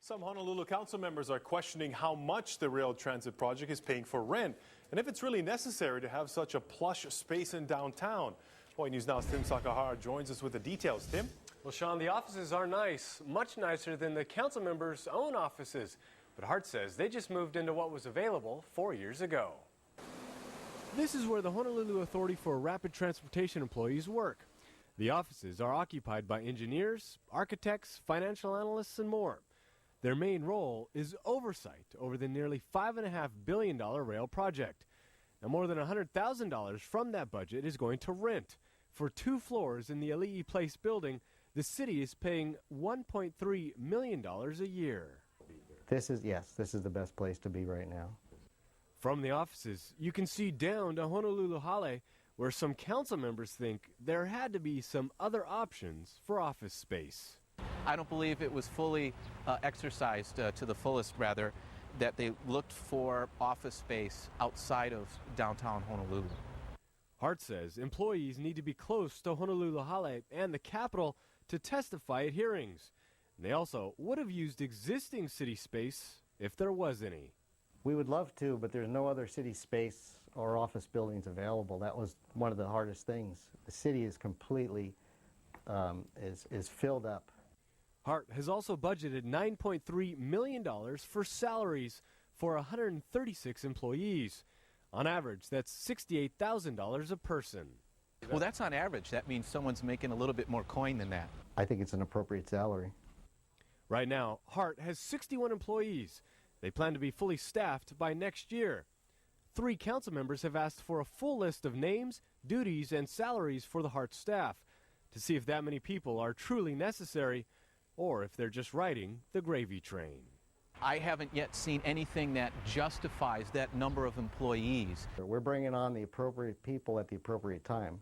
Some Honolulu council members are questioning how much the rail transit project is paying for rent and if it's really necessary to have such a plush space in downtown. Hawaii News Now's Tim Sakahara joins us with the details. Tim? Well, Sean, the offices are nice, much nicer than the council members' own offices. But HART says they just moved into what was available 4 years ago. This is where the Honolulu Authority for Rapid Transportation employees work. The offices are occupied by engineers, architects, financial analysts, and more. Their main role is oversight over the nearly $5.5 billion rail project. Now, more than $100,000 from that budget is going to rent. For 2 floors in the Ali'i Place building, the city is paying $1.3 million a year. This is the best place to be right now. From the offices, you can see down to Honolulu Hale, where some council members think there had to be some other options for office space. I don't believe it was fully exercised to the fullest, rather, that they looked for office space outside of downtown Honolulu. HART says employees need to be close to Honolulu Hale and the Capitol to testify at hearings. And they also would have used existing city space if there was any. We would love to, but there's no other city space or office buildings available. That was one of the hardest things. The city is completely is filled up. HART has also budgeted $9.3 million for salaries for 136 employees. On average, that's $68,000 a person. Well, that's on average. That means someone's making a little bit more coin than that. I think it's an appropriate salary. Right now, HART has 61 employees. They plan to be fully staffed by next year. 3 council members have asked for a full list of names, duties, and salaries for the HART staff to see if that many people are truly necessary or if they're just riding the gravy train. I haven't yet seen anything that justifies that number of employees. We're bringing on the appropriate people at the appropriate time.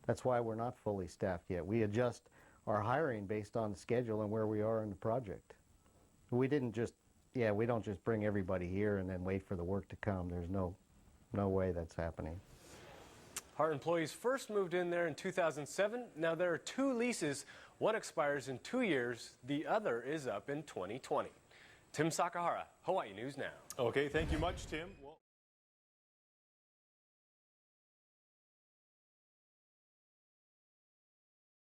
That's why we're not fully staffed yet. We adjust our hiring based on the schedule and where we are in the project. We don't just bring everybody here and then wait for the work to come. There's no way that's happening. HART employees first moved in there in 2007. Now there are 2 leases. One expires in 2 years. The other is up in 2020. Tim Sakahara, Hawaii News Now. Okay, thank you much, Tim.